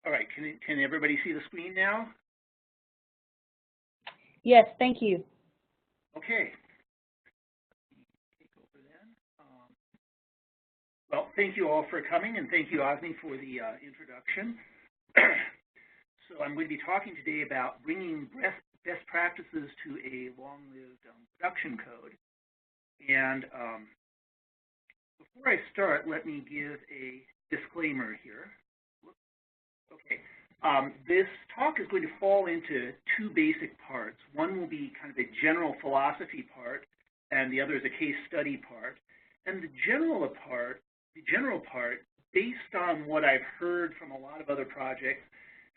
All right, can everybody see the screen now? Yes, thank you. Okay. Take over then. Well, thank you all for coming, and thank you, Osni, for the introduction. So I'm going to be talking today about bringing best practices to a long-lived production code. And before I start, let me give a disclaimer here. Okay. This talk is going to fall into two basic parts. One will be kind of a general philosophy part, and the other is a case study part. And the general part, based on what I've heard from a lot of other projects,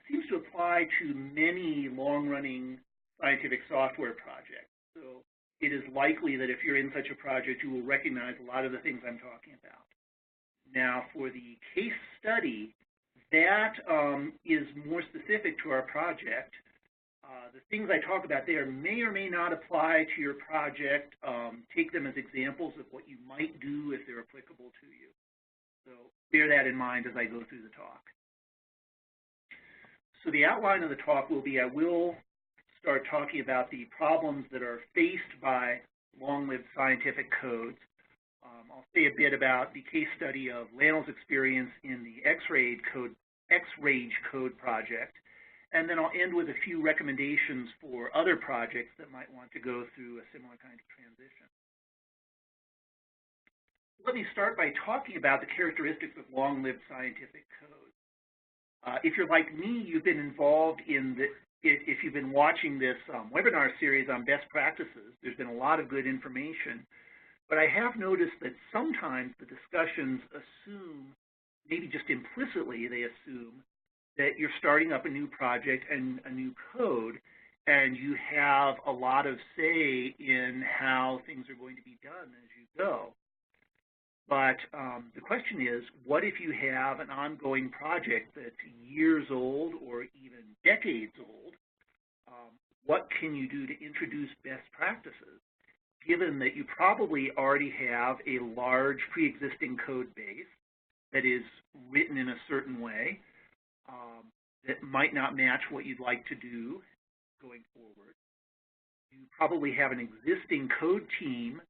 seems to apply to many long-running scientific software projects. So it is likely that if you're in such a project, you will recognize a lot of the things I'm talking about. Now, for the case study, that is more specific to our project. The things I talk about there may or may not apply to your project. Take them as examples of what you might do if they're applicable to you. So bear that in mind as I go through the talk. So the outline of the talk will be, I will start talking about the problems that are faced by long-lived scientific codes. I'll say a bit about the case study of LANL's experience in the xRage code project, and then I'll end with a few recommendations for other projects that might want to go through a similar kind of transition. Let me start by talking about the characteristics of long-lived scientific code. If you're like me, you've been involved in if you've been watching this webinar series on best practices, there's been a lot of good information. But I have noticed that sometimes the discussions assume, maybe just implicitly they assume, that you're starting up a new project and a new code, and you have a lot of say in how things are going to be done as you go. But the question is, what if you have an ongoing project that's years old or even decades old? What can you do to introduce best practices, given that you probably already have a large pre-existing code base that is written in a certain way that might not match what you'd like to do going forward? You probably have an existing code team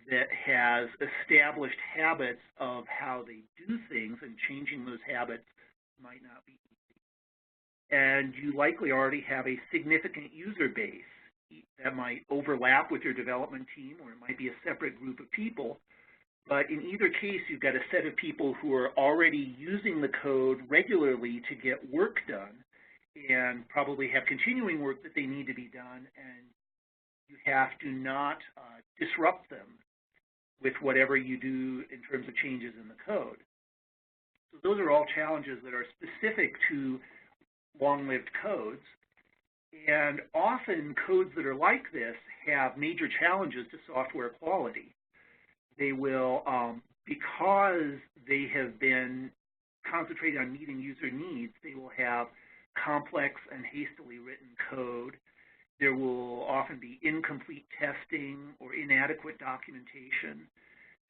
that has established habits of how they do things, and changing those habits might not be easy. And you likely already have a significant user base that might overlap with your development team, or it might be a separate group of people. But in either case, you've got a set of people who are already using the code regularly to get work done, and probably have continuing work that they need to be done, and you have to not disrupt them with whatever you do in terms of changes in the code. So those are all challenges that are specific to long-lived codes. And often codes that are like this have major challenges to software quality. They will, because they have been concentrated on meeting user needs, they will have complex and hastily written code. There will often be incomplete testing or inadequate documentation.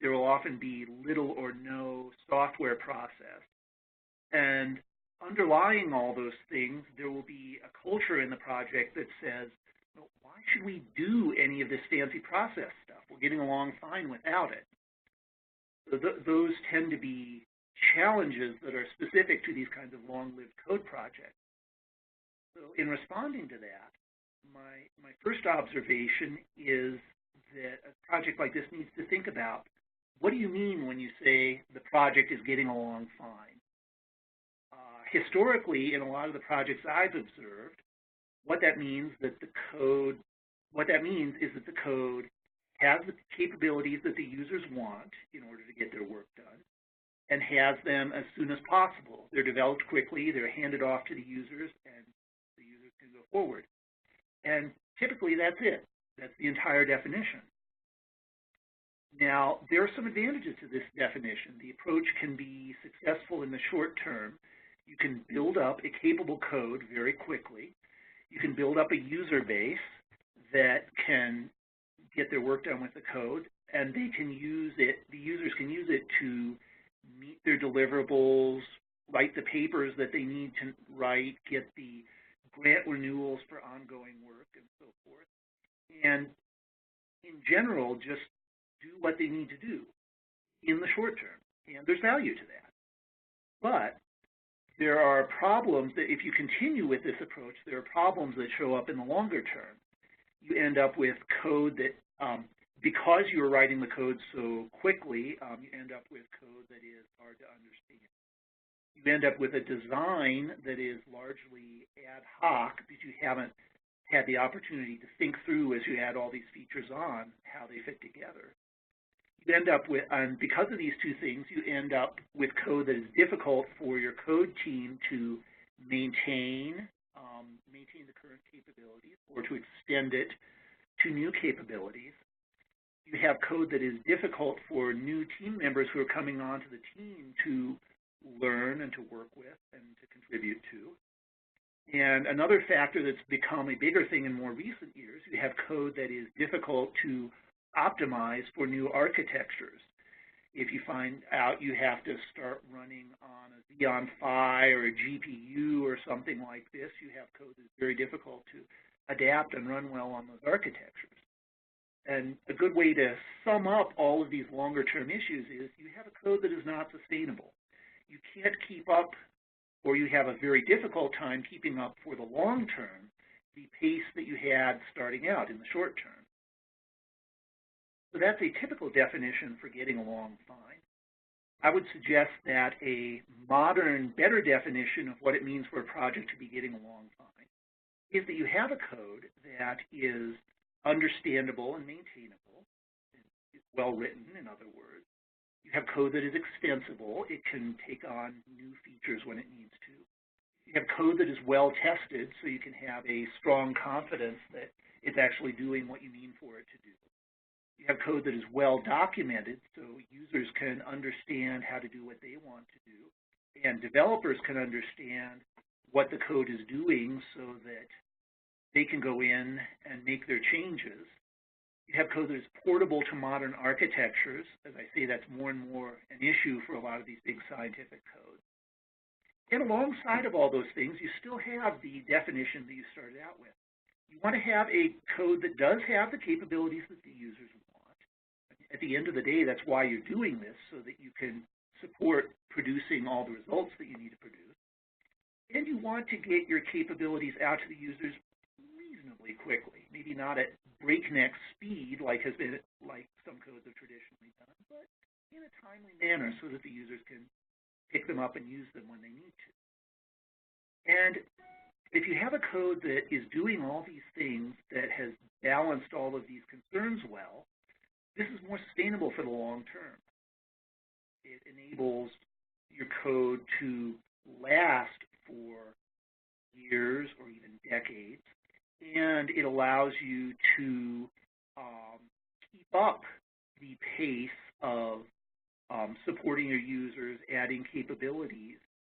There will often be little or no software process. And underlying all those things, there will be a culture in the project that says, well, why should we do any of this fancy process stuff? We're getting along fine without it. So those tend to be challenges that are specific to these kinds of long-lived code projects. So in responding to that, my first observation is that a project like this needs to think about, what do you mean when you say the project is getting along fine? Historically, in a lot of the projects I've observed, what that means is that the code has the capabilities that the users want in order to get their work done, and has them as soon as possible. They're developed quickly, they're handed off to the users, and the users can go forward. And typically that's it. That's the entire definition. Now, there are some advantages to this definition. The approach can be successful in the short term. You can build up a capable code very quickly. You can build up a user base that can get their work done with the code, and they can use it, the users can use it to meet their deliverables, write the papers that they need to write, get the grant renewals for ongoing work, and so forth. And in general, just do what they need to do in the short term. And there's value to that. But there are problems that if you continue with this approach, there are problems that show up in the longer term. You end up with code that, because you're writing the code so quickly, you end up with code that is hard to understand. You end up with a design that is largely ad hoc because you haven't had the opportunity to think through as you add all these features on how they fit together. You end up with, and because of these two things, you end up with code that is difficult for your code team to maintain the current capabilities or to extend it to new capabilities. You have code that is difficult for new team members who are coming onto the team to learn and to work with and to contribute to. And another factor that's become a bigger thing in more recent years, you have code that is difficult to optimize for new architectures. If you find out you have to start running on a Xeon Phi or a GPU or something like this, you have code that's very difficult to adapt and run well on those architectures. And a good way to sum up all of these longer-term issues is you have a code that is not sustainable. You can't keep up, or you have a very difficult time keeping up for the long term, the pace that you had starting out in the short term. So that's a typical definition for getting along fine. I would suggest that a modern, better definition of what it means for a project to be getting along fine is that you have a code that is understandable and maintainable, it's well written, in other words. You have code that is extensible. It can take on new features when it needs to. You have code that is well tested, so you can have a strong confidence that it's actually doing what you mean for it to do. You have code that is well documented, so users can understand how to do what they want to do, and developers can understand what the code is doing so that they can go in and make their changes. You have code that is portable to modern architectures. As I say, that's more and more an issue for a lot of these big scientific codes. And alongside of all those things, you still have the definition that you started out with. You want to have a code that does have the capabilities that the users want. At the end of the day, that's why you're doing this, so that you can support producing all the results that you need to produce. And you want to get your capabilities out to the users reasonably quickly, maybe not at breakneck speed like some codes have traditionally done, but in a timely manner so that the users can pick them up and use them when they need to. And if you have a code that is doing all these things, that has balanced all of these concerns well, this is more sustainable for the long term. It enables your code to last for years or even decades, and it allows you to keep up the pace of supporting your users, adding capabilities.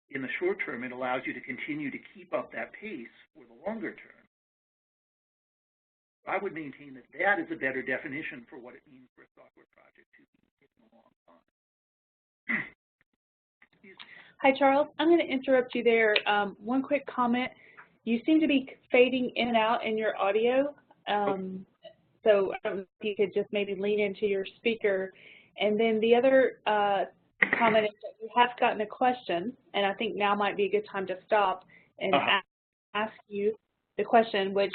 In the short term, it allows you to continue to keep up that pace for the longer term. I would maintain that that is a better definition for what it means for a software project to be getting along fine. Hi, Charles. I'm going to interrupt you there. One quick comment. You seem to be fading in and out in your audio. So I don't know if you could just maybe lean into your speaker. And then the other comment is that you have gotten a question, and I think now might be a good time to stop and ask you the question, which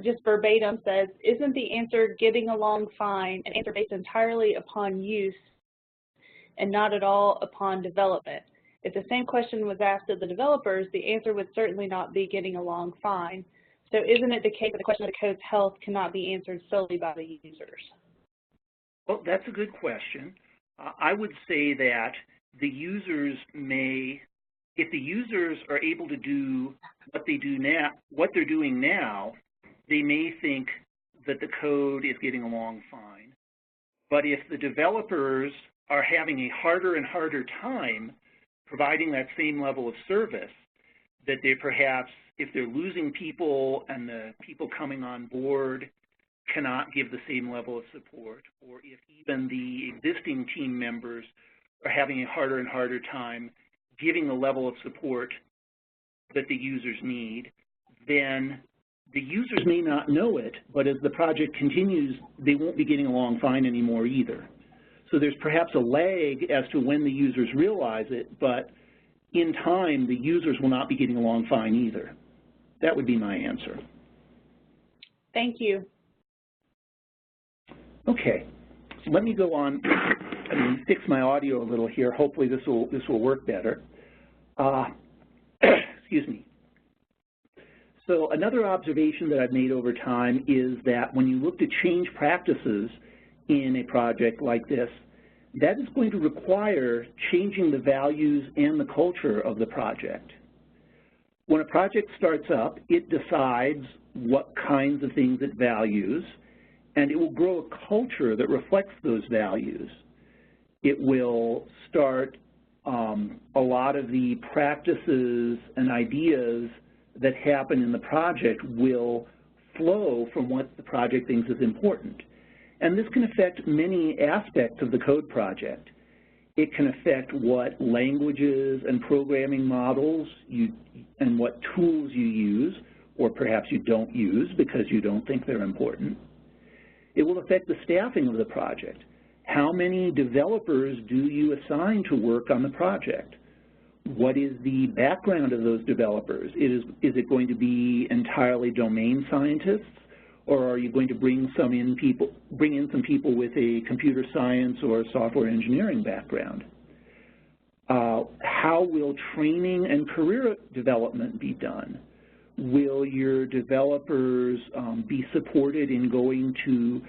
just verbatim says, isn't the answer getting along fine an answer based entirely upon use and not at all upon development? If the same question was asked of the developers, the answer would certainly not be getting along fine. So isn't it the case that the question of the code's health cannot be answered solely by the users? Well, that's a good question. I would say that the users may, if the users are able to do what they do now, what they're doing now, they may think that the code is getting along fine. But if the developers are having a harder and harder time providing that same level of service, that they perhaps, if they're losing people and the people coming on board cannot give the same level of support, or if even the existing team members are having a harder and harder time giving the level of support that the users need, then the users may not know it, but as the project continues, they won't be getting along fine anymore either. So there's perhaps a lag as to when the users realize it, but in time, the users will not be getting along fine either. That would be my answer. Thank you. Okay, so let me go on and fix my audio a little here. Hopefully this will work better. Excuse me. So another observation that I've made over time is that when you look to change practices in a project like this, that is going to require changing the values and the culture of the project. When a project starts up, it decides what kinds of things it values, and it will grow a culture that reflects those values. It will start a lot of the practices and ideas that happen in the project will flow from what the project thinks is important. And this can affect many aspects of the code project. It can affect what languages and programming models and what tools you use, or perhaps you don't use because you don't think they're important. It will affect the staffing of the project. How many developers do you assign to work on the project? What is the background of those developers? Is it going to be entirely domain scientists, or are you going to bring in some people with a computer science or software engineering background? How will training and career development be done? Will your developers be supported in going to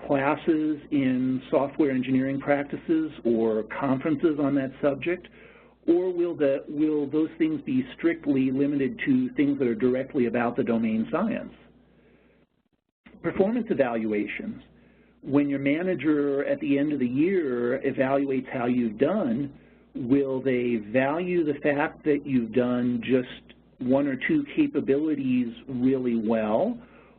classes in software engineering practices or conferences on that subject? Or will those things be strictly limited to things that are directly about the domain science? Performance evaluations. When your manager at the end of the year evaluates how you've done, will they value the fact that you've done just one or two capabilities really well,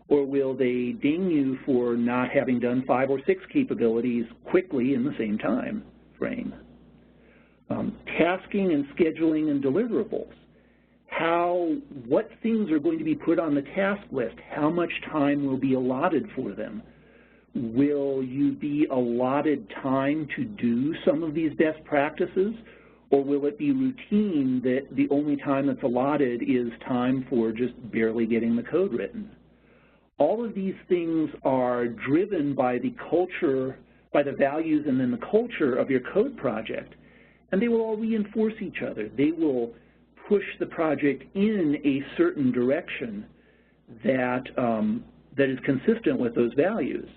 or will they ding you for not having done 5 or 6 capabilities quickly in the same time frame? Tasking and scheduling and deliverables. What things are going to be put on the task list? How much time will be allotted for them? Will you be allotted time to do some of these best practices, or will it be routine that the only time that's allotted is time for just barely getting the code written? All of these things are driven by the culture, by the values and then the culture of your code project, and they will all reinforce each other. They will push the project in a certain direction that is consistent with those values.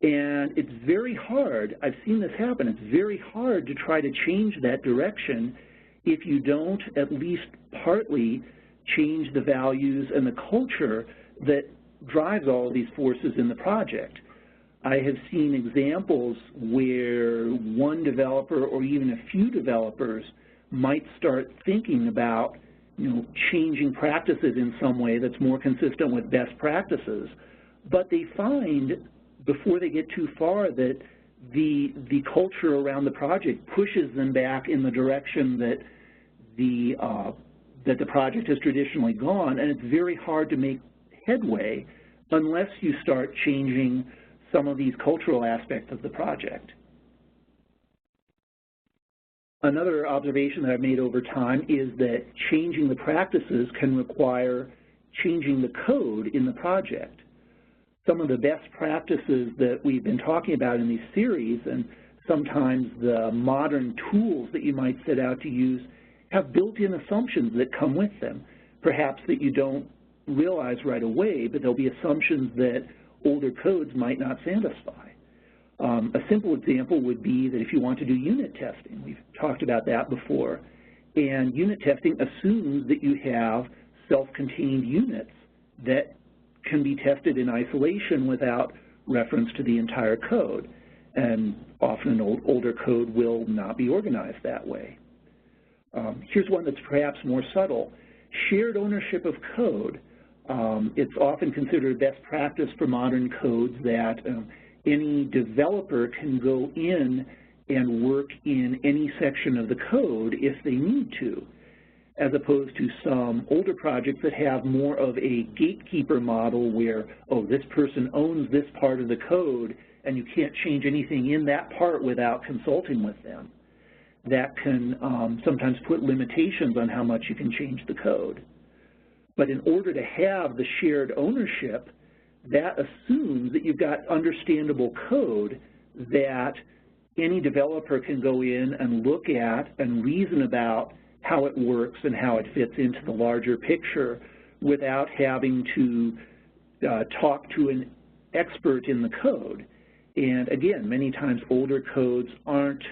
And it's very hard, I've seen this happen, it's very hard to try to change that direction if you don't at least partly change the values and the culture that drives all of these forces in the project. I have seen examples where one developer or even a few developers might start thinking about, changing practices in some way that's more consistent with best practices, but they find before they get too far that the culture around the project pushes them back in the direction that the project has traditionally gone, and it's very hard to make headway unless you start changing some of these cultural aspects of the project. Another observation that I've made over time is that changing the practices can require changing the code in the project. Some of the best practices that we've been talking about in these series, and sometimes the modern tools that you might set out to use, have built-in assumptions that come with them, perhaps that you don't realize right away, but there'll be assumptions that older codes might not satisfy. A simple example would be that if you want to do unit testing, we've talked about that before, and unit testing assumes that you have self-contained units that can be tested in isolation without reference to the entire code, and often an older code will not be organized that way. Here's one that's perhaps more subtle. Shared ownership of code. It's often considered best practice for modern codes that any developer can go in and work in any section of the code if they need to, as opposed to some older projects that have more of a gatekeeper model where, oh, this person owns this part of the code and you can't change anything in that part without consulting with them. That can sometimes put limitations on how much you can change the code. But in order to have the shared ownership, that assumes that you've got understandable code that any developer can go in and look at and reason about how it works and how it fits into the larger picture without having to talk to an expert in the code. And again, many times older codes aren't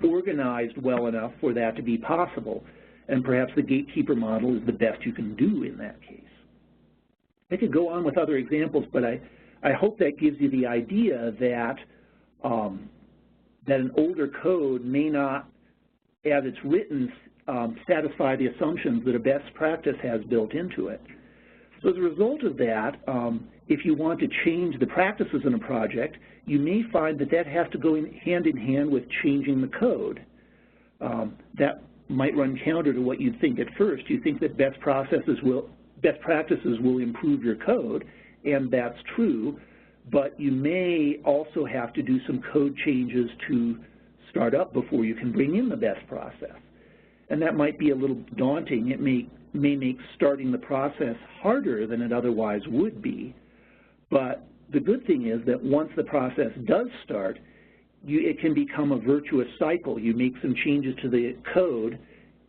organized well enough for that to be possible, and perhaps the gatekeeper model is the best you can do in that case. I could go on with other examples, but I hope that gives you the idea that that an older code may not, as it's written, satisfy the assumptions that a best practice has built into it. So as a result of that, if you want to change the practices in a project, you may find that that has to go hand in hand with changing the code. That might run counter to what you'd think at first. You think that best practices will improve your code, and that's true, but you may also have to do some code changes to start up before you can bring in the best process. And that might be a little daunting. It may make starting the process harder than it otherwise would be. But the good thing is that once the process does start, it can become a virtuous cycle. You make some changes to the code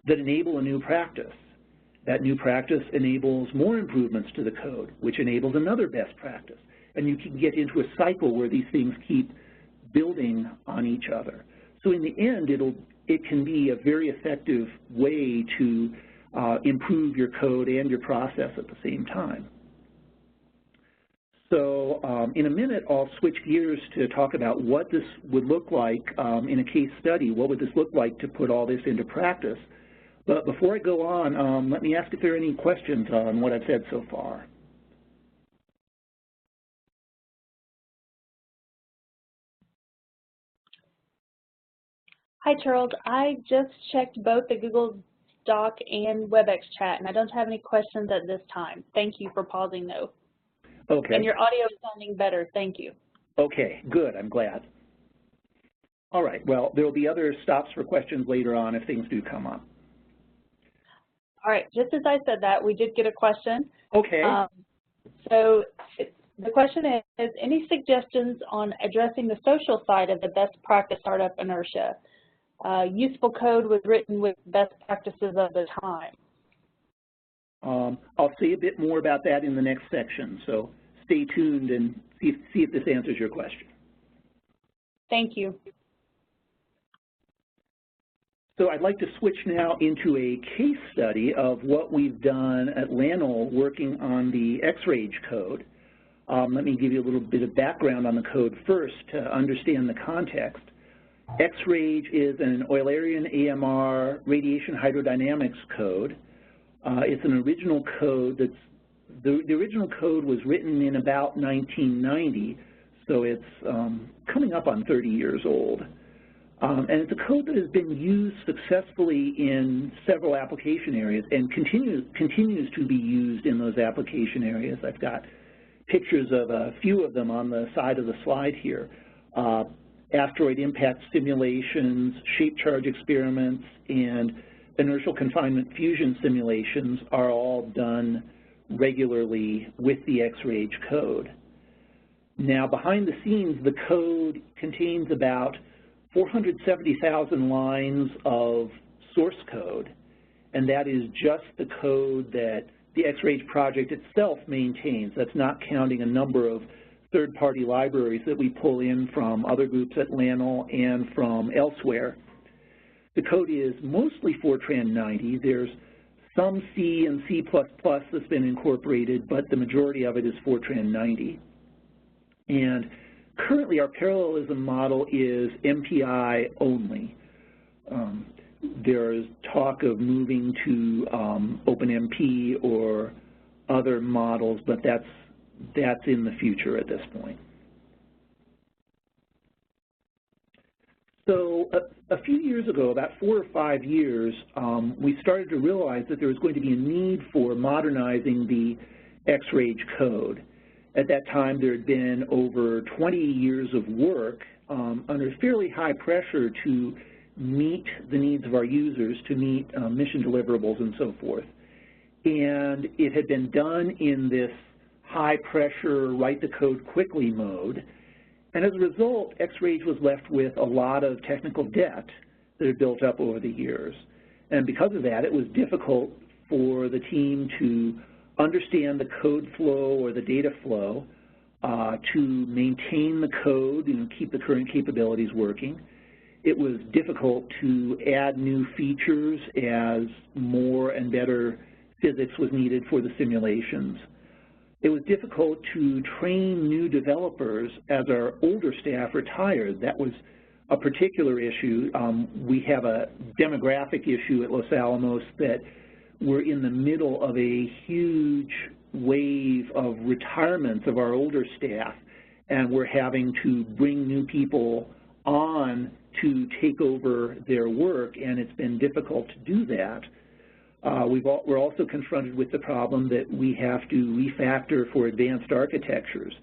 that enable a new practice. That new practice enables more improvements to the code, which enables another best practice. And you can get into a cycle where these things keep building on each other. So in the end, it can be a very effective way to improve your code and your process at the same time. So in a minute, I'll switch gears to talk about what this would look like in a case study. What would this look like to put all this into practice? But before I go on, let me ask if there are any questions on what I've said so far. Hi, Charles. I just checked both the Google Doc and WebEx chat, and I don't have any questions at this time. Thank you for pausing, though. Okay. And your audio is sounding better. Thank you. Okay, good. I'm glad. All right. Well, there will be other stops for questions later on if things do come up. All right. Just as I said that, we did get a question. Okay. So the question is, any suggestions on addressing the social side of the best practice startup inertia? Useful code was written with best practices of the time. I'll say a bit more about that in the next section, so stay tuned and see if this answers your question. Thank you. So I'd like to switch now into a case study of what we've done at LANL working on the xRage code. Let me give you a little bit of background on the code first to understand the context. xRage is an Eulerian AMR radiation hydrodynamics code. It's an original code that's, the original code was written in about 1990, so it's coming up on 30 years old. And it's a code that has been used successfully in several application areas and continues to be used in those application areas. I've got pictures of a few of them on the side of the slide here. Asteroid impact simulations, shape charge experiments, and inertial confinement fusion simulations are all done regularly with the xRage code. Now, behind the scenes, the code contains about 470,000 lines of source code, and that is just the code that the xRage project itself maintains. That's not counting a number of third-party libraries that we pull in from other groups at LANL and from elsewhere. The code is mostly Fortran 90. There's some C and C++ that's been incorporated, but the majority of it is Fortran 90. And currently our parallelism model is MPI only. There is talk of moving to OpenMP or other models, but that's in the future at this point. So a few years ago, about 4 or 5 years, we started to realize that there was going to be a need for modernizing the xRage code. At that time, there had been over 20 years of work under fairly high pressure to meet the needs of our users, to meet mission deliverables and so forth. And it had been done in this high-pressure, write-the-code-quickly mode. And as a result, xRage was left with a lot of technical debt that had built up over the years. And because of that, it was difficult for the team to understand the code flow or the data flow, to maintain the code and keep the current capabilities working. It was difficult to add new features as more and better physics was needed for the simulations. It was difficult to train new developers as our older staff retired. That was a particular issue. We have a demographic issue at Los Alamos that we're in the middle of a huge wave of retirements of our older staff, and we're having to bring new people on to take over their work, and it's been difficult to do that. We're also confronted with the problem that we have to refactor for advanced architectures.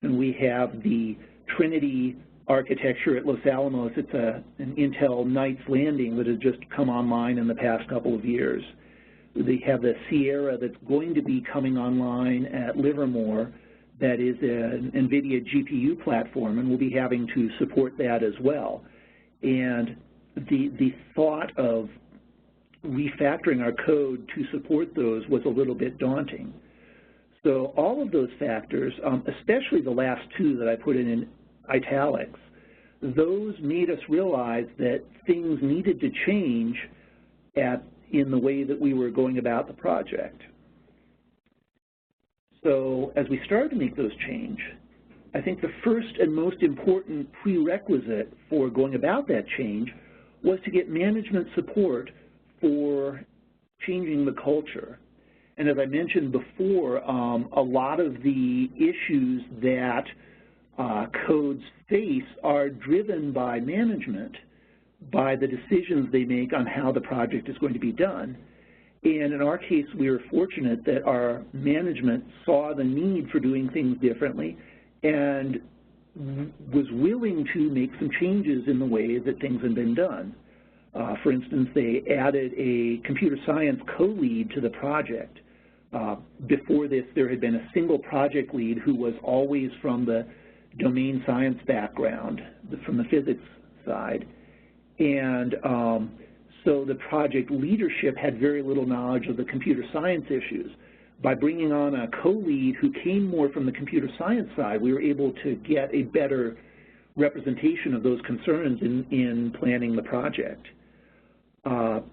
And we have the Trinity architecture at Los Alamos. It's an Intel Knights Landing that has just come online in the past couple of years. They have the Sierra that's going to be coming online at Livermore that is an NVIDIA GPU platform, and we'll be having to support that as well. And the thought of refactoring our code to support those was a little bit daunting. So all of those factors, especially the last two that I put in italics, those made us realize that things needed to change in the way that we were going about the project. So as we started to make those change, I think the first and most important prerequisite for going about that change was to get management support for changing the culture. And as I mentioned before, a lot of the issues that codes face are driven by management, by the decisions they make on how the project is going to be done. And in our case, we were fortunate that our management saw the need for doing things differently and was willing to make some changes in the way that things had been done. For instance, they added a computer science co-lead to the project. Before this, there had been a single project lead who was always from the domain science background, from the physics side. And so the project leadership had very little knowledge of the computer science issues. By bringing on a co-lead who came more from the computer science side, we were able to get a better representation of those concerns in planning the project.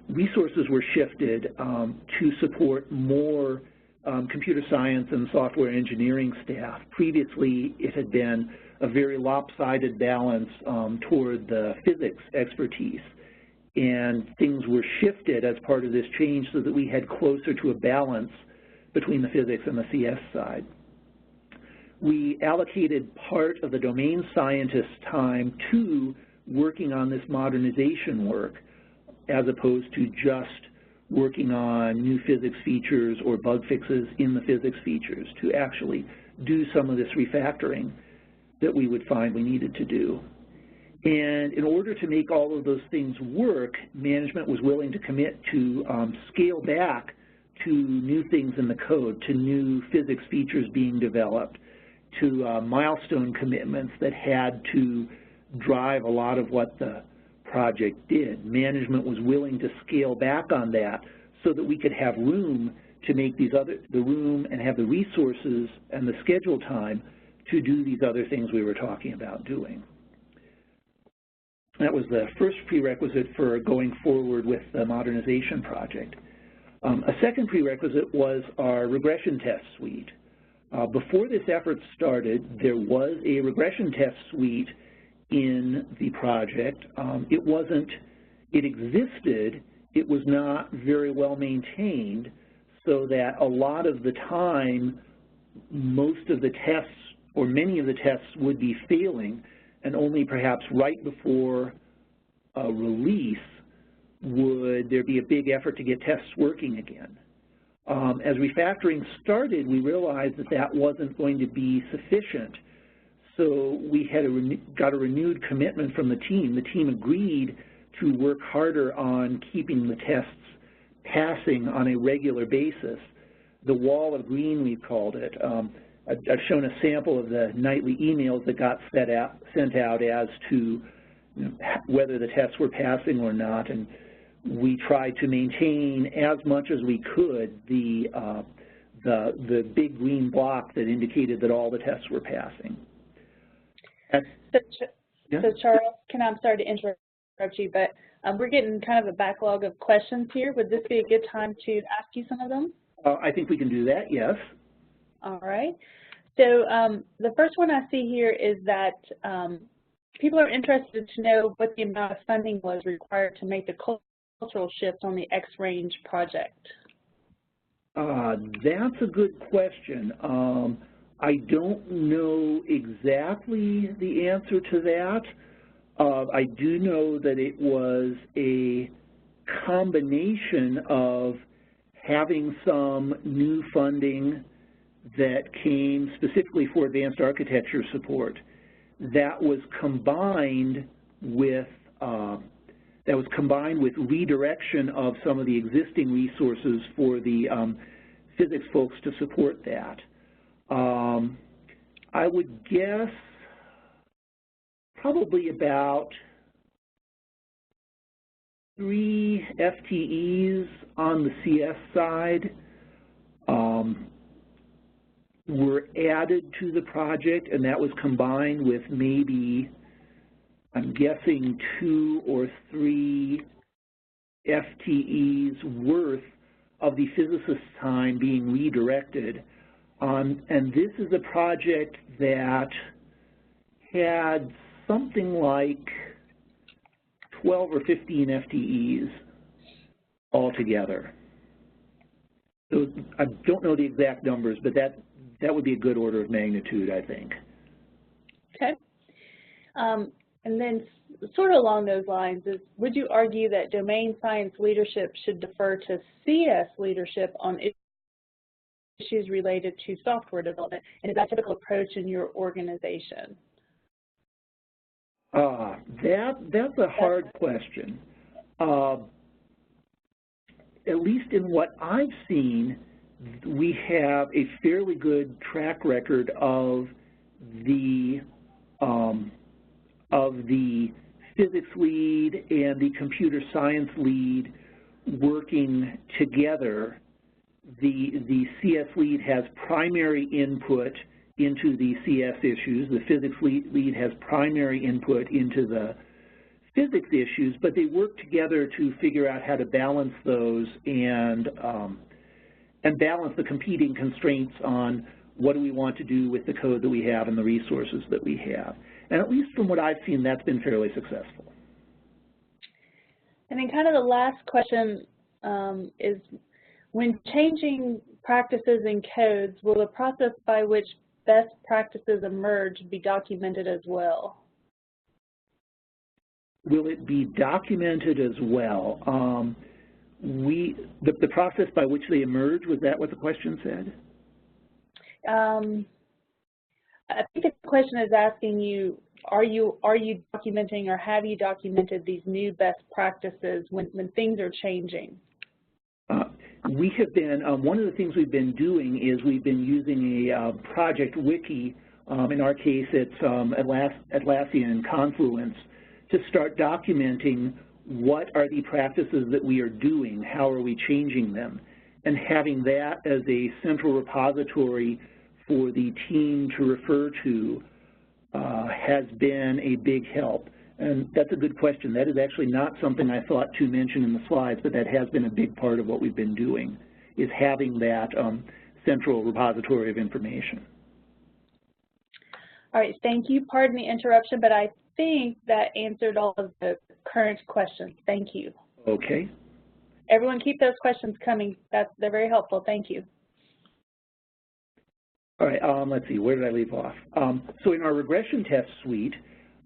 Resources were shifted to support more computer science and software engineering staff. Previously, it had been a very lopsided balance toward the physics expertise, and things were shifted as part of this change so that we had closer to a balance between the physics and the CS side. We allocated part of the domain scientist time to working on this modernization work as opposed to just working on new physics features or bug fixes in the physics features, to actually do some of this refactoring that we would find we needed to do. And in order to make all of those things work, management was willing to commit to scale back to new things in the code, to new physics features being developed, to milestone commitments that had to drive a lot of what the project did. Management was willing to scale back on that so that we could have room to make the room and have the resources and the schedule time to do these other things we were talking about doing. That was the first prerequisite for going forward with the modernization project. A second prerequisite was our regression test suite. Before this effort started, there was a regression test suite in the project. It existed, it was not very well maintained, so that a lot of the time, most of the tests, or many of the tests, would be failing, and only perhaps right before release would there be a big effort to get tests working again. As refactoring started, we realized that that wasn't going to be sufficient. So we had got a renewed commitment from the team. The team agreed to work harder on keeping the tests passing on a regular basis. The wall of green, we called it. I've shown a sample of the nightly emails that got sent out as to whether the tests were passing or not, and we tried to maintain as much as we could the big green block that indicated that all the tests were passing. So Charles, I'm sorry to interrupt you, but we're getting kind of a backlog of questions here. Would this be a good time to ask you some of them? I think we can do that, yes. All right. So the first one I see here is that people are interested to know what the amount of funding was required to make the cultural shift on the xRage project. That's a good question. I don't know exactly the answer to that. I do know that it was a combination of having some new funding that came specifically for advanced architecture support that was combined with redirection of some of the existing resources for the physics folks to support that. I would guess probably about 3 FTEs on the CS side were added to the project, and that was combined with maybe, I'm guessing, 2 or 3 FTEs worth of the physicist's time being redirected. And this is a project that had something like 12 or 15 FTEs altogether. So I don't know the exact numbers, but that would be a good order of magnitude, I think. Okay. And then sort of along those lines, would you argue that domain science leadership should defer to CS leadership on issues related to software development? And is that a typical approach in your organization? That's a hard question. At least in what I've seen, we have a fairly good track record of the physics lead and the computer science lead working together. The CS lead has primary input into the CS issues. The physics lead has primary input into the physics issues, but they work together to figure out how to balance those and balance the competing constraints on what do we want to do with the code that we have and the resources that we have. And at least from what I've seen, that's been fairly successful. And then kind of the last question is, when changing practices and codes, will the process by which best practices emerge be documented as well? Will it be documented as well? The process by which they emerge, was that what the question said? I think the question is asking you, are you documenting or have you documented these new best practices when things are changing? We have been, one of the things we've been doing is we've been using a project wiki, in our case it's Atlassian and Confluence, to start documenting what are the practices that we are doing, how are we changing them, and having that as a central repository for the team to refer to has been a big help. And that's a good question. That is actually not something I thought to mention in the slides, but that has been a big part of what we've been doing, is having that central repository of information. All right, thank you. Pardon the interruption, but I think that answered all of the current questions. Thank you. Okay. Everyone keep those questions coming. They're very helpful. Thank you. All right, let's see, where did I leave off? So in our regression test suite,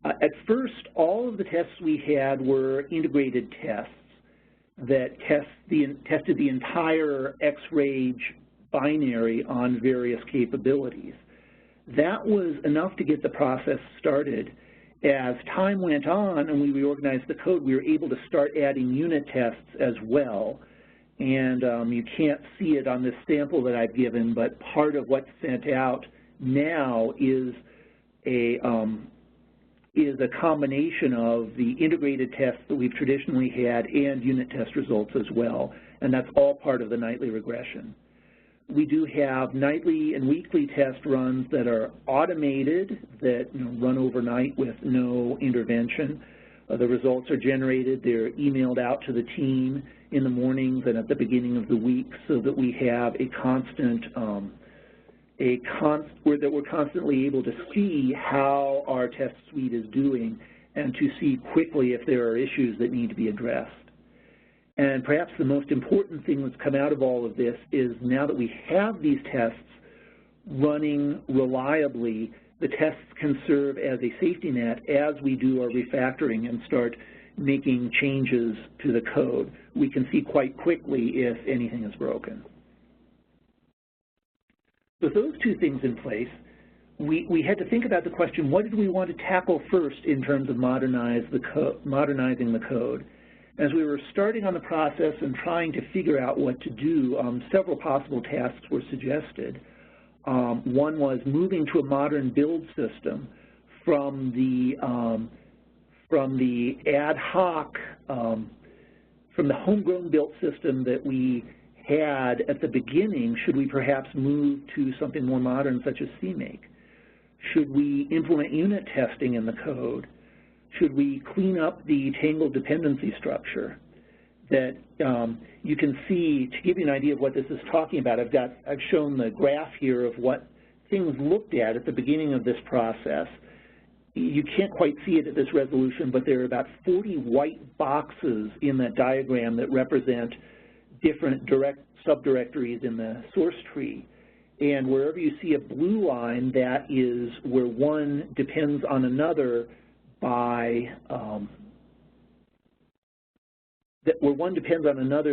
At first, all of the tests we had were integrated tests that tested the entire xRage binary on various capabilities. That was enough to get the process started. As time went on and we reorganized the code, we were able to start adding unit tests as well. And you can't see it on this sample that I've given, but part of what's sent out now is a combination of the integrated tests that we've traditionally had and unit test results as well, and that's all part of the nightly regression. We do have nightly and weekly test runs that are automated, that run overnight with no intervention. The results are generated, they're emailed out to the team in the mornings and at the beginning of the week so that we have a constant that we're constantly able to see how our test suite is doing and to see quickly if there are issues that need to be addressed. And perhaps the most important thing that's come out of all of this is now that we have these tests running reliably, the tests can serve as a safety net as we do our refactoring and start making changes to the code. We can see quite quickly if anything is broken. With those two things in place, we had to think about the question, what did we want to tackle first in terms of modernizing the code? As we were starting on the process and trying to figure out what to do, several possible tasks were suggested. One was moving to a modern build system from the ad hoc, from the homegrown built system that we had at the beginning. Should we perhaps move to something more modern such as CMake? Should we implement unit testing in the code? Should we clean up the tangled dependency structure? That you can see, to give you an idea of what this is talking about, I've shown the graph here of what things looked at the beginning of this process. You can't quite see it at this resolution, but there are about 40 white boxes in that diagram that represent different subdirectories in the source tree. And wherever you see a blue line, that is where one depends on another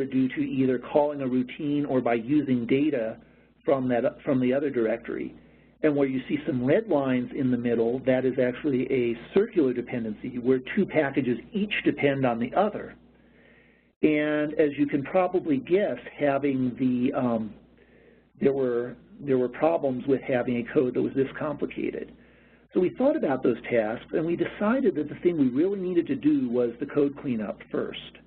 due to either calling a routine or by using data from the other directory. And where you see some red lines in the middle, that is actually a circular dependency where two packages each depend on the other. And as you can probably guess, having there were problems with having a code that was this complicated. So we thought about those tasks, and we decided that the thing we really needed to do was the code cleanup first.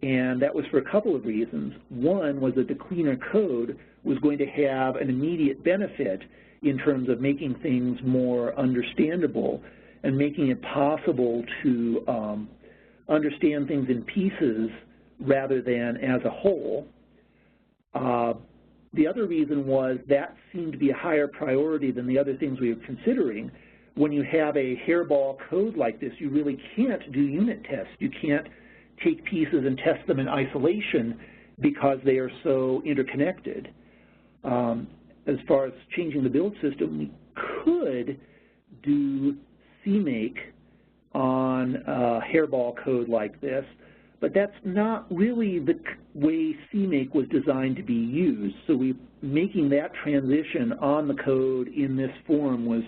And that was for a couple of reasons. One was that the cleaner code was going to have an immediate benefit in terms of making things more understandable and making it possible to understand things in pieces rather than as a whole. The other reason was that seemed to be a higher priority than the other things we were considering. When you have a hairball code like this, you really can't do unit tests. You can't take pieces and test them in isolation because they are so interconnected. As far as changing the build system, we could do CMake on a hairball code like this, but that's not really the way CMake was designed to be used. So making that transition on the code in this form was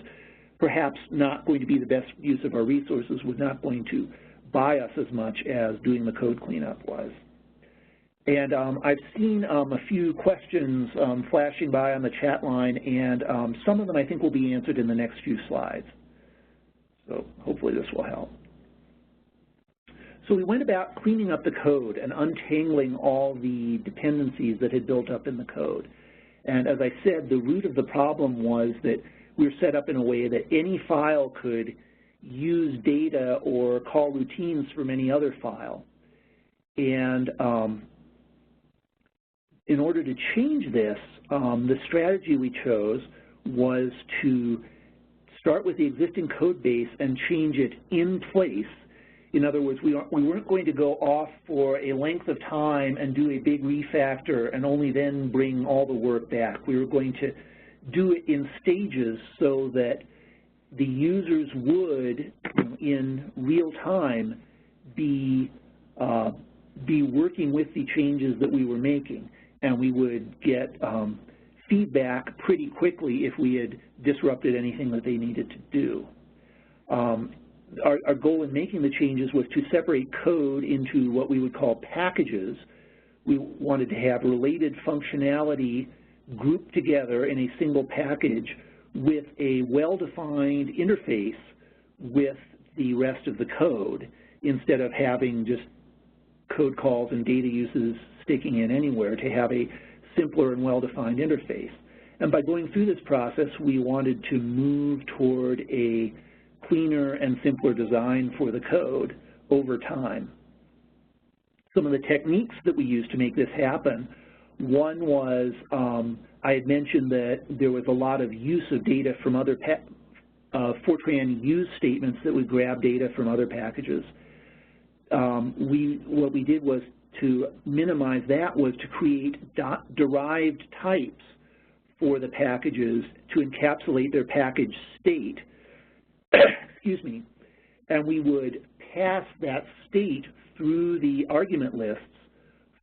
perhaps not going to be the best use of our resources, was not going to buy us as much as doing the code cleanup was. And I've seen a few questions flashing by on the chat line, and some of them I think will be answered in the next few slides. So hopefully this will help. So we went about cleaning up the code and untangling all the dependencies that had built up in the code. And as I said, the root of the problem was that we were set up in a way that any file could use data or call routines from any other file. And in order to change this, the strategy we chose was to start with the existing code base and change it in place. In other words, we weren't going to go off for a length of time and do a big refactor and only then bring all the work back. We were going to do it in stages so that the users would, in real time, be working with the changes that we were making, and we would get feedback pretty quickly if we had disrupted anything that they needed to do. Our goal in making the changes was to separate code into what we would call packages. We wanted to have related functionality grouped together in a single package with a well-defined interface with the rest of the code, instead of having just code calls and data uses sticking in anywhere, to have a simpler and well-defined interface. And by going through this process, we wanted to move toward a cleaner and simpler design for the code over time. Some of the techniques that we used to make this happen, one was, I had mentioned that there was a lot of use of data from other Fortran use statements that would grab data from other packages. What we did was to minimize that was to create derived types for the packages to encapsulate their package state, excuse me, and we would pass that state through the argument lists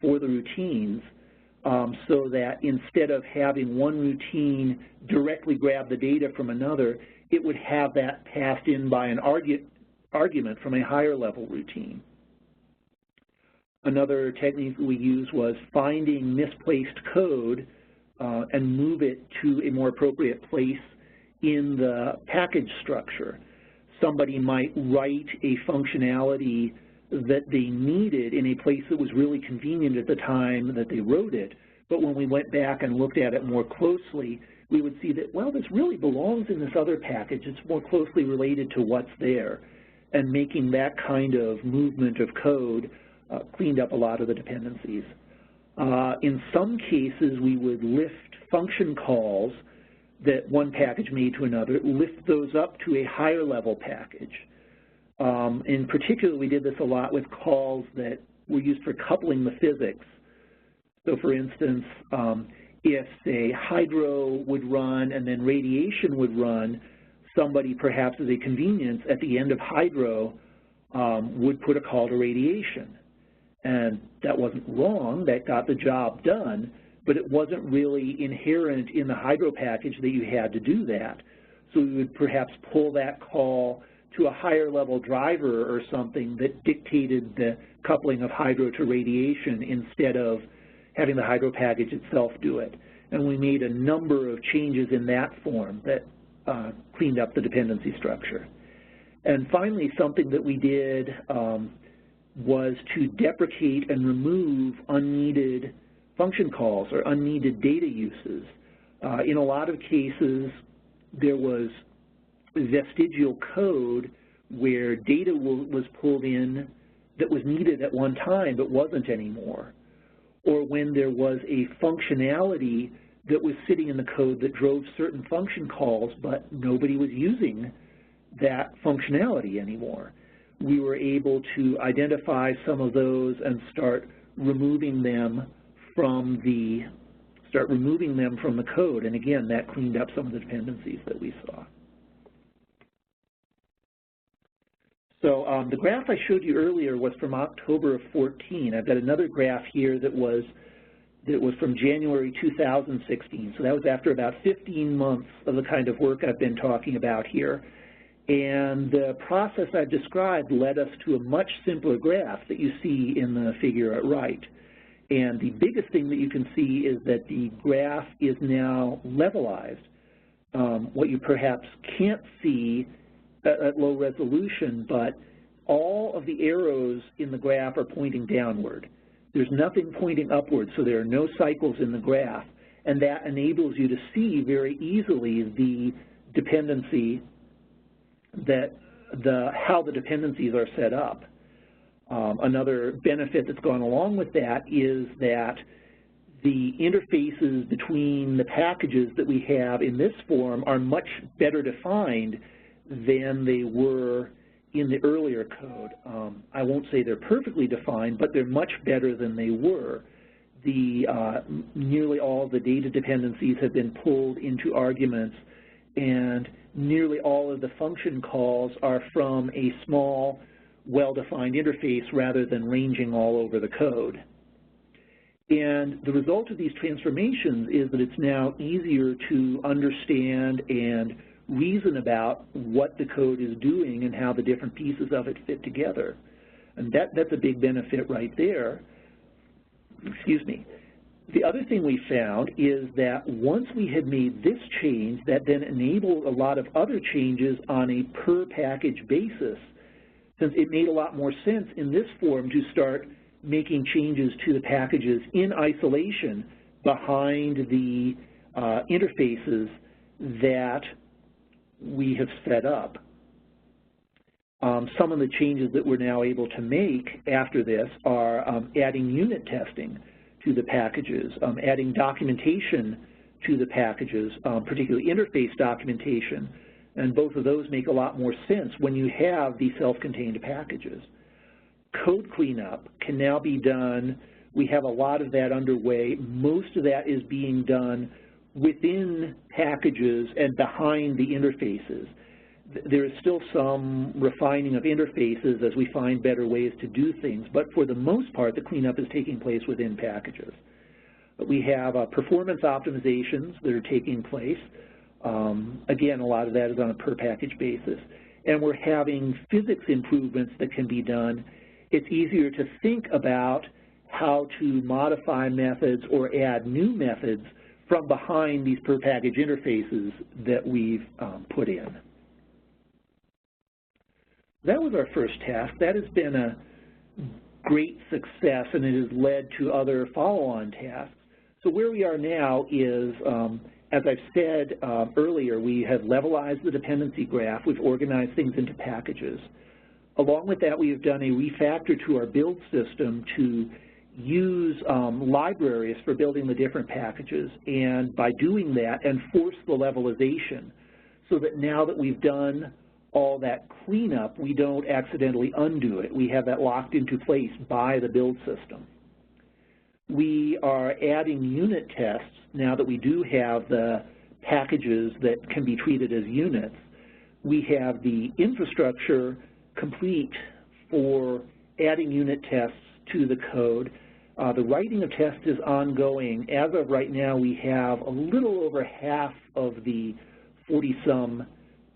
for the routines, so that instead of having one routine directly grab the data from another, it would have that passed in by an argument from a higher level routine. Another technique we used was finding misplaced code and move it to a more appropriate place in the package structure. Somebody might write a functionality that they needed in a place that was really convenient at the time that they wrote it, but when we went back and looked at it more closely, we would see that, well, this really belongs in this other package. It's more closely related to what's there. And making that kind of movement of code cleaned up a lot of the dependencies. In some cases, we would lift function calls that one package made to another, lift those up to a higher level package. In particular, we did this a lot with calls that were used for coupling the physics. So for instance, if, say, hydro would run and then radiation would run, somebody perhaps as a convenience at the end of hydro would put a call to radiation. And that wasn't wrong, that got the job done, but it wasn't really inherent in the hydro package that you had to do that. So we would perhaps pull that call to a higher level driver or something that dictated the coupling of hydro to radiation instead of having the hydro package itself do it. And we made a number of changes in that form that cleaned up the dependency structure. And finally, something that we did was to deprecate and remove unneeded function calls or unneeded data uses. In a lot of cases, there was vestigial code where data was pulled in that was needed at one time but wasn't anymore, or when there was a functionality that was sitting in the code that drove certain function calls but nobody was using that functionality anymore. We were able to identify some of those and start removing them from the code, and again, that cleaned up some of the dependencies that we saw. So the graph I showed you earlier was from October of 14. I've got another graph here that was from January 2016. So that was after about 15 months of the kind of work I've been talking about here. And the process I've described led us to a much simpler graph that you see in the figure at right. And the biggest thing that you can see is that the graph is now levelized. What you perhaps can't see at low resolution, but all of the arrows in the graph are pointing downward. There's nothing pointing upward, so there are no cycles in the graph. And that enables you to see very easily the dependency how the dependencies are set up. Another benefit that's gone along with that is that the interfaces between the packages that we have in this form are much better defined than they were in the earlier code. I won't say they're perfectly defined, but they're much better than they were. Nearly all the data dependencies have been pulled into arguments, and nearly all of the function calls are from a small, well-defined interface rather than ranging all over the code. And the result of these transformations is that it's now easier to understand and reason about what the code is doing and how the different pieces of it fit together. And that's a big benefit right there. Excuse me. The other thing we found is that once we had made this change, that then enabled a lot of other changes on a per package basis, since it made a lot more sense in this form to start making changes to the packages in isolation behind the interfaces that we have set up. Some of the changes that we're now able to make after this are adding unit testing to the packages, adding documentation to the packages, particularly interface documentation, and both of those make a lot more sense when you have these self-contained packages. Code cleanup can now be done. We have a lot of that underway. Most of that is being done within packages and behind the interfaces. There is still some refining of interfaces as we find better ways to do things, but for the most part, the cleanup is taking place within packages. But we have performance optimizations that are taking place. Again, a lot of that is on a per package basis. And we're having physics improvements that can be done. It's easier to think about how to modify methods or add new methods from behind these per package interfaces that we've put in. That was our first task. That has been a great success, and it has led to other follow-on tasks. So where we are now is, as I've said earlier, we have levelized the dependency graph. We've organized things into packages. Along with that, we have done a refactor to our build system to use libraries for building the different packages, and by doing that, enforce the levelization so that now that we've done all that cleanup, we don't accidentally undo it. We have that locked into place by the build system. We are adding unit tests now that we do have the packages that can be treated as units. We have the infrastructure complete for adding unit tests to the code. The writing of tests is ongoing. As of right now, we have a little over half of the 40-some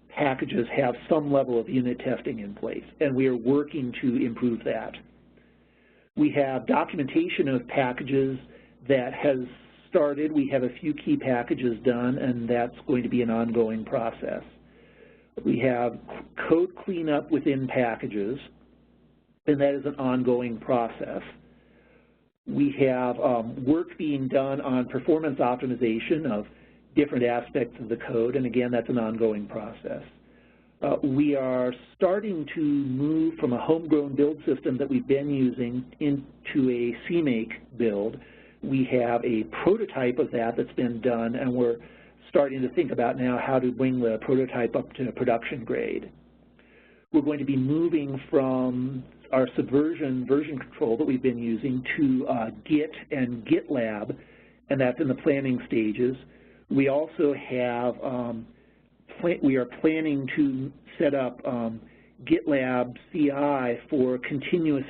packages have some level of unit testing in place, and we are working to improve that. We have documentation of packages that has started. We have a few key packages done, and that's going to be an ongoing process. We have code cleanup within packages, and that is an ongoing process. We have work being done on performance optimization of different aspects of the code, and again, that's an ongoing process. We are starting to move from a homegrown build system that we've been using into a CMake build. We have a prototype of that that's been done, and we're starting to think about now how to bring the prototype up to production grade. We're going to be moving from our Subversion version control that we've been using to Git and GitLab, and that's in the planning stages. We also have, we are planning to set up GitLab CI for continuous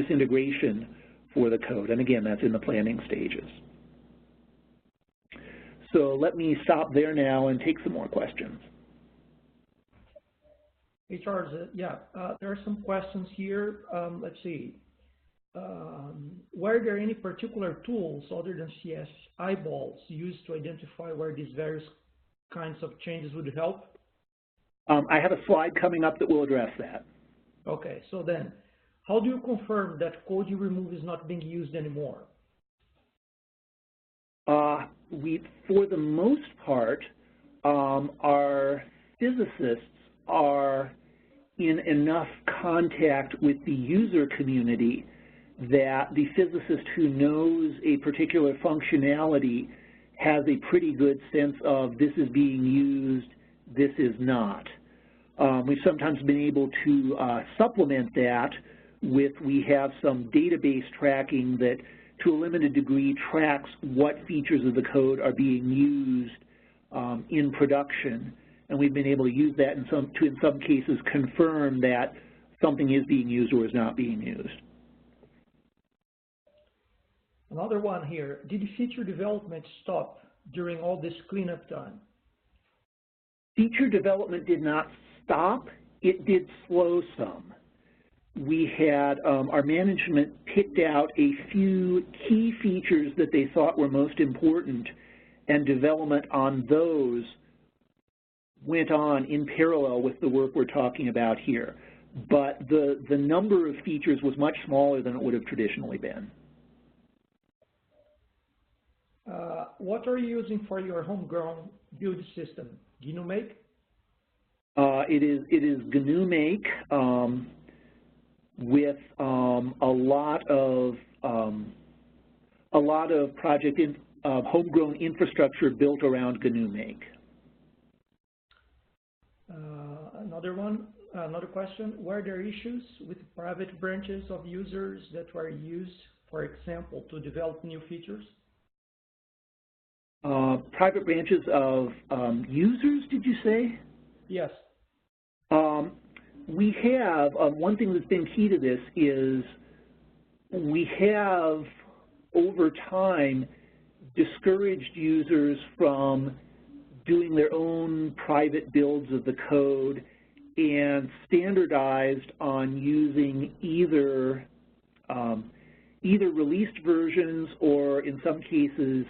integration for the code, and again, that's in the planning stages. So let me stop there now and take some more questions. Hey, Charles, there are some questions here. Let's see. Were there any particular tools other than CS eyeballs used to identify where these various kinds of changes would help? I have a slide coming up that will address that. Okay, so then, how do you confirm that code you remove is not being used anymore? For the most part, our physicists are in enough contact with the user community that the physicist who knows a particular functionality has a pretty good sense of this is being used, this is not. We've sometimes been able to supplement that with, we have some database tracking that to a limited degree tracks what features of the code are being used in production, and we've been able to use that in some cases confirm that something is being used or is not being used. Another one here. Did feature development stop during all this cleanup time? Feature development did not stop. It did slow some. We had, our management picked out a few key features that they thought were most important, and development on those went on in parallel with the work we're talking about here. But the number of features was much smaller than it would have traditionally been. What are you using for your homegrown build system? GNU-Make? It is GNU-Make with a lot of project homegrown infrastructure built around GNU-Make. Another question. Were there issues with private branches of users that were used, for example, to develop new features? Private branches of users, did you say? Yes. We have, one thing that's been key to this is we have, over time, discouraged users from doing their own private builds of the code and standardized on using either released versions or, in some cases,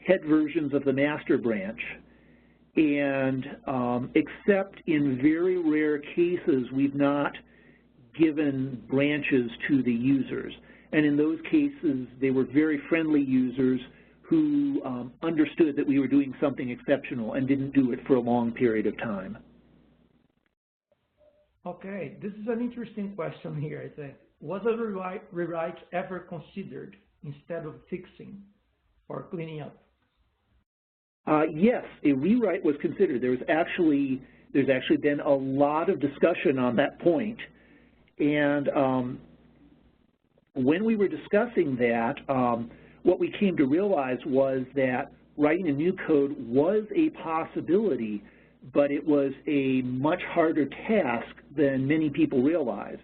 head versions of the master branch. And except in very rare cases, we've not given branches to the users. And in those cases, they were very friendly users who understood that we were doing something exceptional and didn't do it for a long period of time. Okay, this is an interesting question here, I think. Was a rewrite ever considered instead of fixing or cleaning up? Yes, a rewrite was considered. There's actually been a lot of discussion on that point. And when we were discussing that, what we came to realize was that writing a new code was a possibility, but it was a much harder task than many people realized.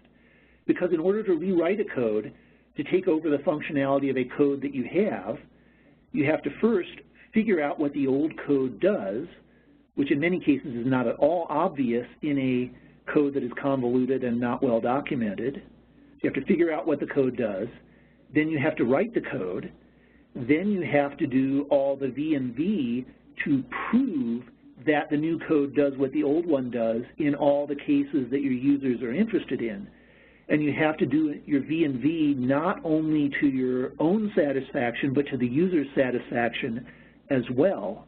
Because in order to rewrite a code, to take over the functionality of a code that you have to first figure out what the old code does, which in many cases is not at all obvious in a code that is convoluted and not well documented. You have to figure out what the code does. Then you have to write the code. Then you have to do all the V&V to prove that the new code does what the old one does in all the cases that your users are interested in. And you have to do your V&V not only to your own satisfaction, but to the user's satisfaction as well.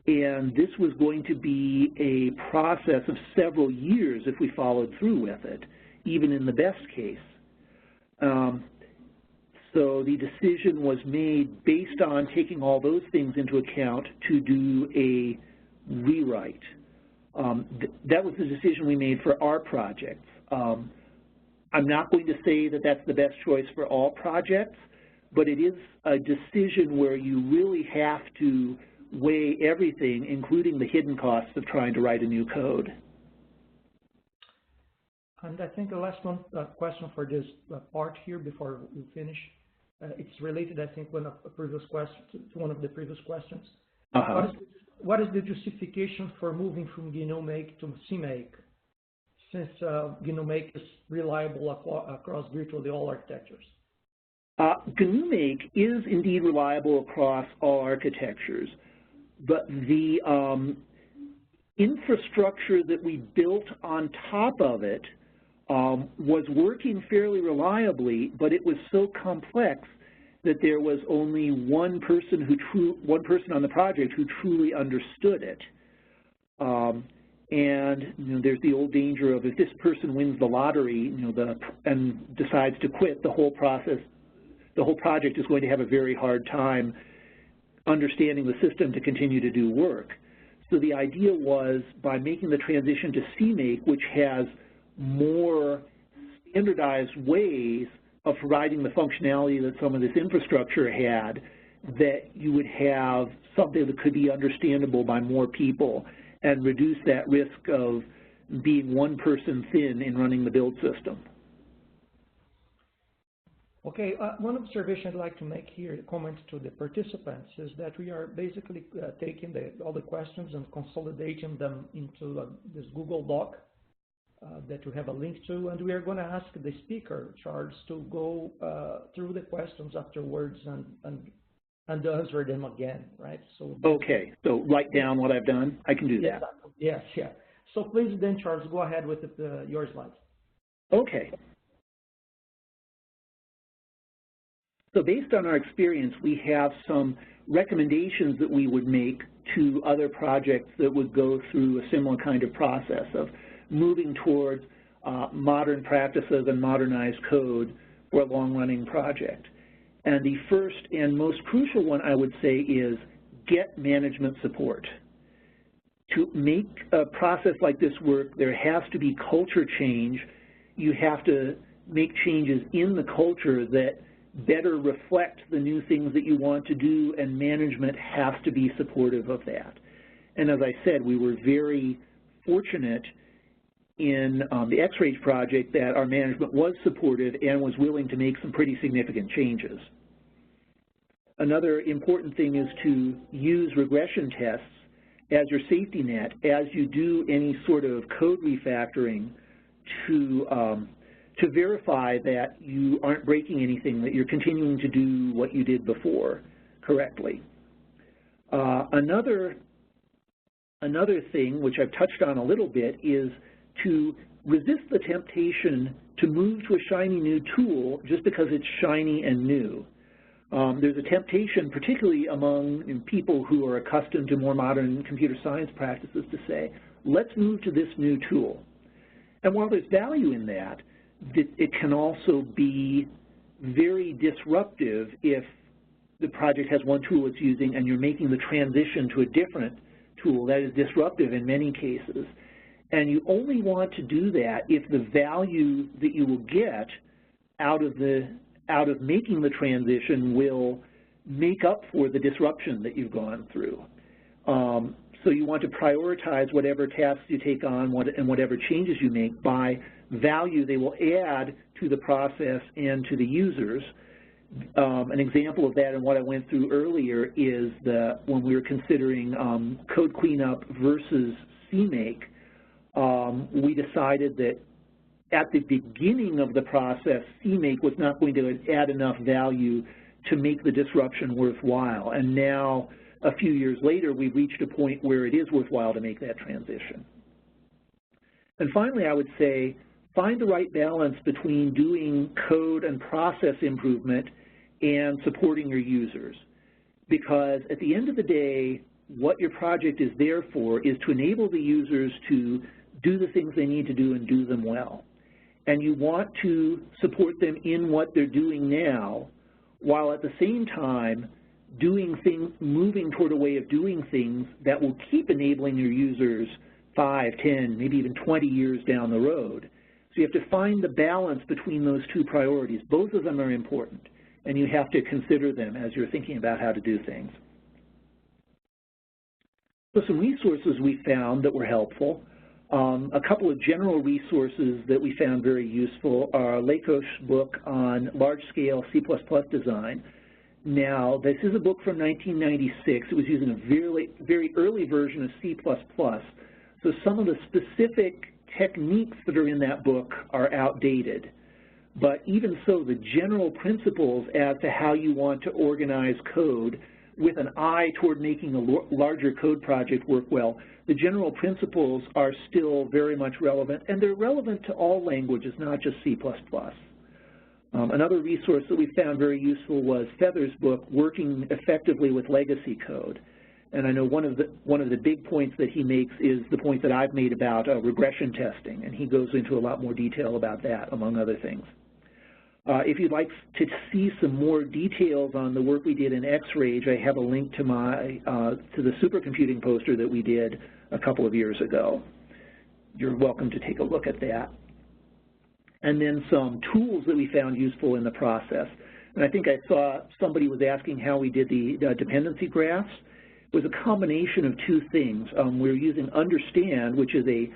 And this was going to be a process of several years if we followed through with it, even in the best case. So the decision was made based on taking all those things into account to do a rewrite. That was the decision we made for our projects. I'm not going to say that that's the best choice for all projects, but it is a decision where you really have to weigh everything, including the hidden costs of trying to write a new code. And I think the last question for this part here before we finish, it's related, I think, to one of the previous questions. What is the justification for moving from GNU-Make to CMake, since GNU-Make is reliable across virtually all architectures? GNU-Make is indeed reliable across all architectures, but the infrastructure that we built on top of it was working fairly reliably, but it was so complex that there was only one person on the project who truly understood it. And there's the old danger of if this person wins the lottery, and decides to quit, the whole project is going to have a very hard time understanding the system to continue to do work. So the idea was, by making the transition to CMake, which has more standardized ways of providing the functionality that some of this infrastructure had, that you would have something that could be understandable by more people and reduce that risk of being one person thin in running the build system. Okay, one observation I'd like to make here, comment to the participants, is that we are basically taking all the questions and consolidating them into this Google Doc that we have a link to, and we are going to ask the speaker, Charles, to go through the questions afterwards and answer them again, right? So okay, so write down what I've done. I can do that. Yes, yeah. So please then, Charles, go ahead with your slides. Okay. So based on our experience, we have some recommendations that we would make to other projects that would go through a similar kind of process of moving towards modern practices and modernized code for a long-running project. And the first and most crucial one, I would say, is get management support. To make a process like this work, there has to be culture change. You have to make changes in the culture that better reflect the new things that you want to do, and management has to be supportive of that. And as I said, we were very fortunate in the xRage project that our management was supportive and was willing to make some pretty significant changes. Another important thing is to use regression tests as your safety net as you do any sort of code refactoring to verify that you aren't breaking anything, that you're continuing to do what you did before correctly. Another thing, which I've touched on a little bit, is to resist the temptation to move to a shiny new tool just because it's shiny and new. There's a temptation, particularly among people who are accustomed to more modern computer science practices, to say, let's move to this new tool. And while there's value in that, it can also be very disruptive if the project has one tool it's using and you're making the transition to a different tool. That is disruptive in many cases. And you only want to do that if the value that you will get out of making the transition will make up for the disruption that you've gone through. So you want to prioritize whatever tasks you take on and whatever changes you make by value they will add to the process and to the users. An example of that and what I went through earlier is when we were considering code cleanup versus CMake, we decided that at the beginning of the process, CMake was not going to add enough value to make the disruption worthwhile. And now, a few years later, we've reached a point where it is worthwhile to make that transition. And finally, I would say, find the right balance between doing code and process improvement and supporting your users. Because at the end of the day, what your project is there for is to enable the users to do the things they need to do and do them well. And you want to support them in what they're doing now, while at the same time moving toward a way of doing things that will keep enabling your users 5, 10, maybe even 20 years down the road. So you have to find the balance between those two priorities. Both of them are important, and you have to consider them as you're thinking about how to do things. So some resources we found that were helpful. A couple of general resources that we found very useful are Lakosh's book on large-scale C++ design. Now, this is a book from 1996. It was using a very early version of C++. So some of the specific techniques that are in that book are outdated. But even so, the general principles as to how you want to organize code with an eye toward making a larger code project work well, the general principles are still very much relevant, and they're relevant to all languages, not just C++. Another resource that we found very useful was Feather's book, Working Effectively with Legacy Code. And I know one of the big points that he makes is the point that I've made about regression testing, and he goes into a lot more detail about that, among other things. If you'd like to see some more details on the work we did in xRage, I have a link to the supercomputing poster that we did a couple of years ago. You're welcome to take a look at that. And then some tools that we found useful in the process. and I think I saw somebody was asking how we did the dependency graphs. It was a combination of two things. We're using Understand, which is a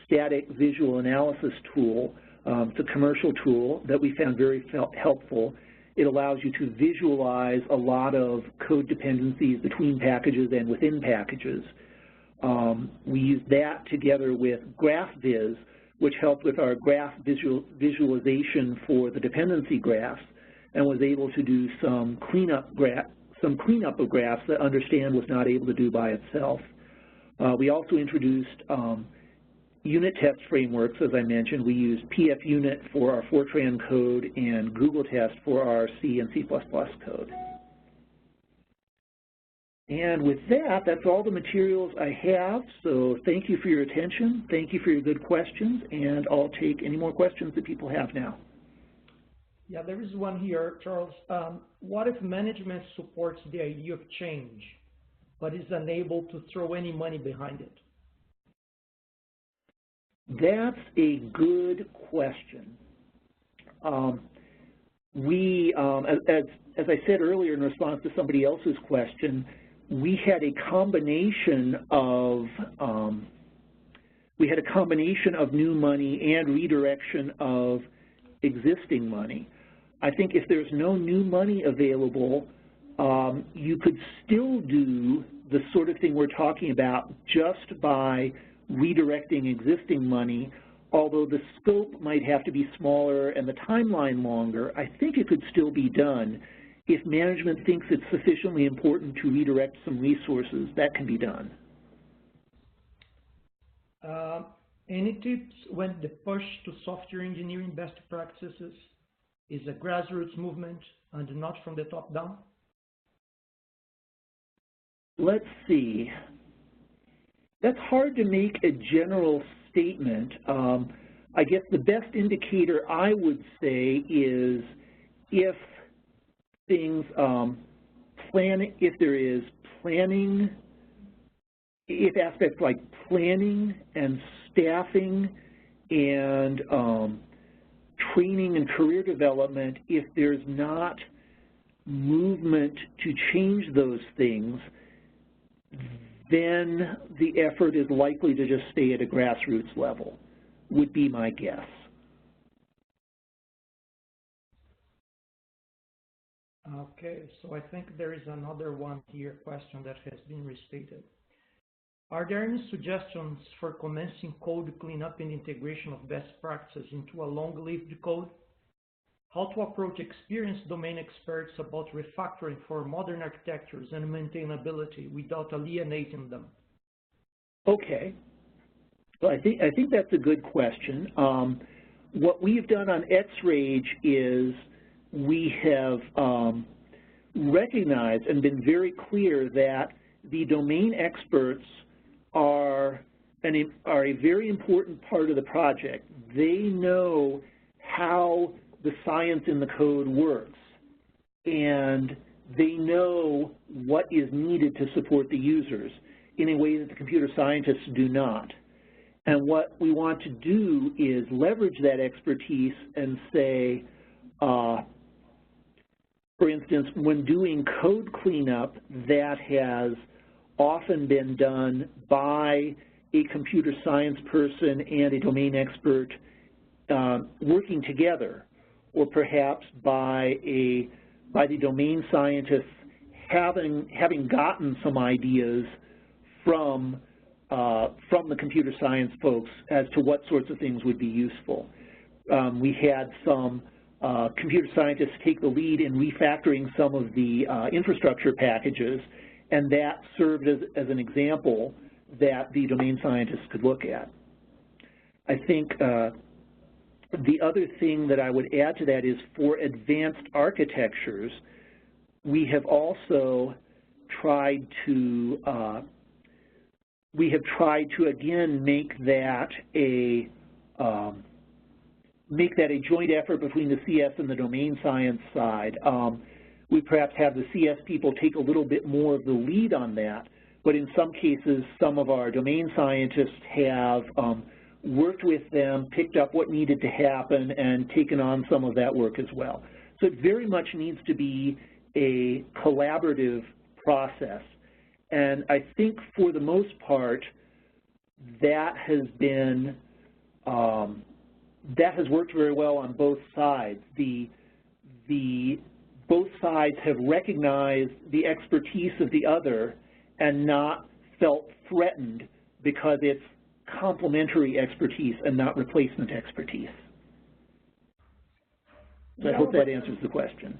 static visual analysis tool. It's a commercial tool that we found very helpful. It allows you to visualize a lot of code dependencies between packages and within packages. We used that together with GraphViz, which helped with our graph visualization for the dependency graphs, and was able to do some cleanup of graphs that Understand was not able to do by itself. We also introduced unit test frameworks, as I mentioned. We used PFUnit for our Fortran code and Google Test for our C and C++ code. And with that, that's all the materials I have. So thank you for your attention. Thank you for your good questions. And I'll take any more questions that people have now. Yeah, there is one here, Charles. What if management supports the idea of change, but is unable to throw any money behind it? That's a good question. As I said earlier in response to somebody else's question, we had a combination of new money and redirection of existing money. I think if there's no new money available, you could still do the sort of thing we're talking about just by redirecting existing money, although the scope might have to be smaller and the timeline longer. I think it could still be done. If management thinks it's sufficiently important to redirect some resources, that can be done. Any tips when the push to software engineering best practices is a grassroots movement and not from the top down? Let's see. That's hard to make a general statement. I guess the best indicator I would say is if things, if there is planning, if aspects like planning and staffing and training and career development, if there's not movement to change those things, then the effort is likely to just stay at a grassroots level, would be my guess. Okay, so I think there is another one here, question that has been restated. Are there any suggestions for commencing code cleanup and integration of best practices into a long-lived code? How to approach experienced domain experts about refactoring for modern architectures and maintainability without alienating them? Okay. Well, I think that's a good question. What we've done on xRage is we have recognized and been very clear that the domain experts are a very important part of the project. They know how the science in the code works, and they know what is needed to support the users in a way that the computer scientists do not. And what we want to do is leverage that expertise and say, for instance, when doing code cleanup that has often been done by a computer science person and a domain expert working together, or perhaps by the domain scientists having gotten some ideas from the computer science folks as to what sorts of things would be useful. We had some computer scientists take the lead in refactoring some of the infrastructure packages, and that served as an example that the domain scientists could look at. I think the other thing that I would add to that is for advanced architectures, we have also tried to again make that a joint effort between the CS and the domain science side. We perhaps have the CS people take a little bit more of the lead on that, but in some cases, some of our domain scientists have worked with them, picked up what needed to happen, and taken on some of that work as well. So it very much needs to be a collaborative process. And I think for the most part, that has been, that has worked very well on both sides. Both sides have recognized the expertise of the other and not felt threatened because it's complementary expertise and not replacement expertise. So I hope that answers the question.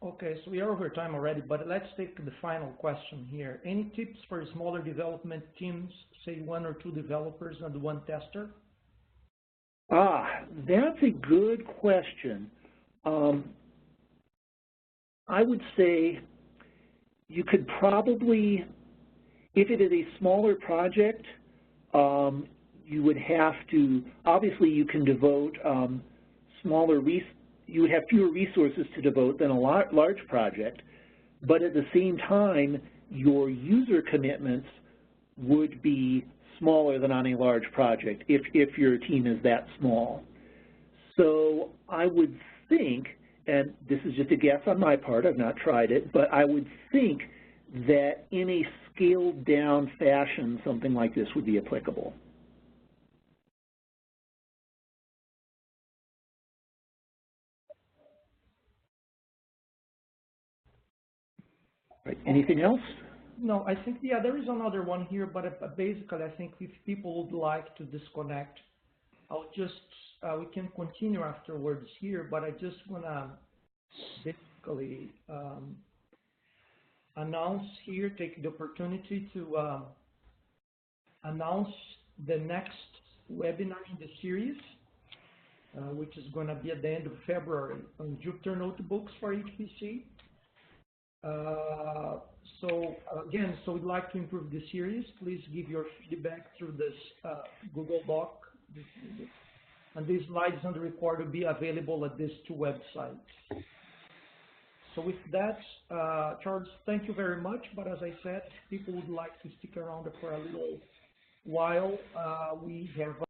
Okay, so we are over time already, but let's take the final question here. Any tips for smaller development teams, say 1 or 2 developers and 1 tester? That's a good question. I would say you could probably, if it is a smaller project, you would have to, obviously you can devote you would have fewer resources to devote than a large project, but at the same time, your user commitments would be smaller than on a large project if your team is that small. So I would think, and this is just a guess on my part, I've not tried it, but I would think that in a scaled down fashion, something like this would be applicable. Right. Anything else? No, I think, yeah, there is another one here, but basically I think if people would like to disconnect, I'll just, we can continue afterwards here, but I just want to basically announce here, take the opportunity to announce the next webinar in the series, which is going to be at the end of February on Jupyter Notebooks for HPC. So again, so we'd like to improve the series. Please give your feedback through this Google Doc. And these slides and the record will be available at these 2 websites. So with that, Charles, thank you very much. But as I said, people would like to stick around for a little while. We have